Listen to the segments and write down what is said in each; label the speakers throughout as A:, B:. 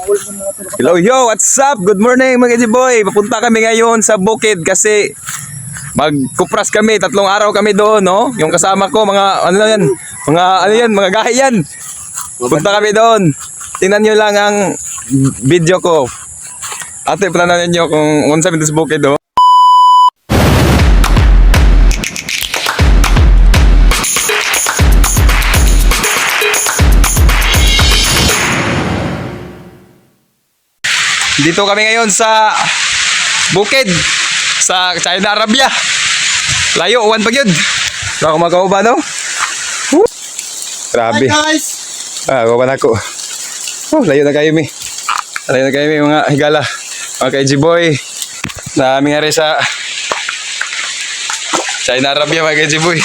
A: Hello, yo, what's up? Good morning mga Boy. Papunta kami ngayon sa bukid kasi magkupras kami, 3 araw kami doon, no? Yung kasama ko, mga mga gahi yan. Punta kami doon. Tingnan nyo lang ang video ko. Ate, pananan nyo kung unsa sa bukid, oh. Dito kami ngayon sa bukid sa China, Arabia. Layo, uwan pag yun. Baka makauba, no? Grabe.
B: Hi guys!
A: Uwan ako. Layo na kayo, mi. Layo na kayo, mi, mga higala. Mga kay G-Boy. Na aming hari sa China, Arabia, mga kay G-Boy.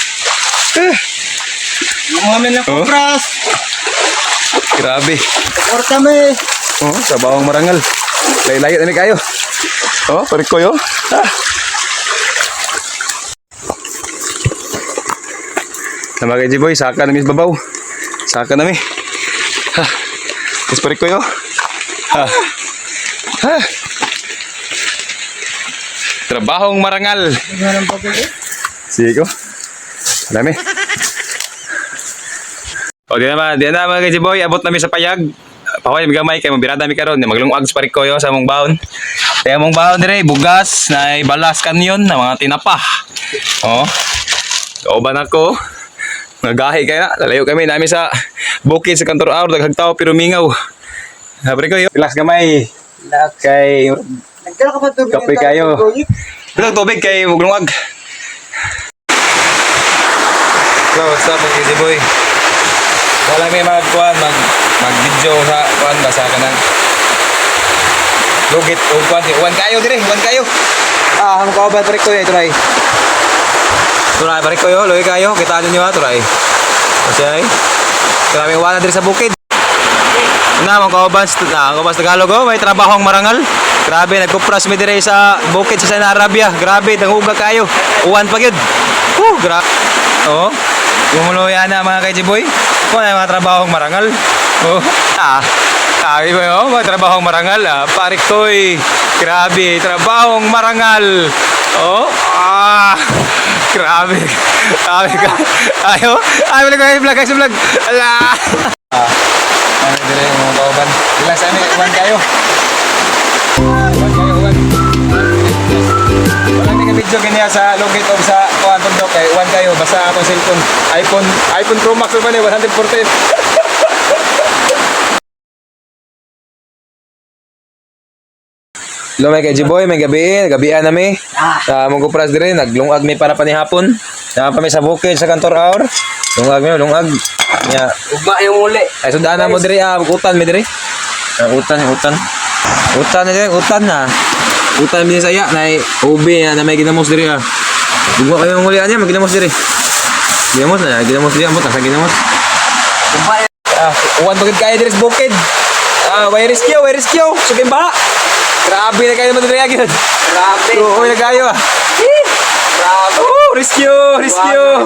B: Yung amin na kupras!
A: Grabe.
B: Or kami!
A: Sa bawang marangal. Layo na kayo. Parik ko yun. Sama kay G-Boy, saka namin sa babaw. Saka namin. Tapos parik ko yun. Trabahong marangal. Sige ko. Dami. Di na mga kay G-Boy, abot namin sa payag. Paway gamay kay mabirada mi karon maglungag sa parikoyo sa mong baon. Kaya mong baon dire bugas na balas kanyon na mga tinapa. Kauban ako. Nagahi kay na lalayo kami nami sa bukid sa Kantor Aur daghagtaw pero mingaw. Parikoyo relax gamay. Kay
B: Nagdala ka pa tubig.
A: kape kayo. Pero tubig kay maglungag. So, what's up mga G-Boy? Wala may mag-video sa kuan ba sa kanang lugit o kuan kayo dire, kuan kayo. Ang kauban pare ko try. Try pare ko yo, loy kayo, kita niyo try. Okay. Grabe wala dire sa bukid. Na mga kauban Tagalog may trabahong marangal. Grabe nagkupras mi dire sa bukid sa Saudi Arabia. Grabe danguga kayo. Uwan pa gyud. Grabe. Gumuloy na mga kay-Boy. Mga trabahong marangal. Sabi mo yun, mga trabahong marangal. Parik ko'y, grabe, trabahong marangal. Grabe. Grabe ka. Vlog kayo sa vlog. Ala. Ano dire mga kauban. Ilang sa amin, uwan kayo. Video kanya sa lugit o sa kuan tundok kay uwan kayo basta akong cellphone iPhone Pro Max ba ni 114. Lumay kay G-Boy may gabian nami. Mong kupras dire naglungag mi para panihapon. Na pa mi sa bukid sa Kantor Aur. Lungag nya ugma yung uli. Ay sudana mo dire utan mi dire. Utan na. Utan din saya na ubi na may ginamos diri Dugwa kayo ng ulian niya, maginamos diri. Ginamos diri amot sa ginamos. Uwan bagid kaya diri sa bukid. Way rescue. Sugin ba? Grabe na kayo naman diri agad. Grabe. Oy na kayo Grabe. Rescue. Rescue.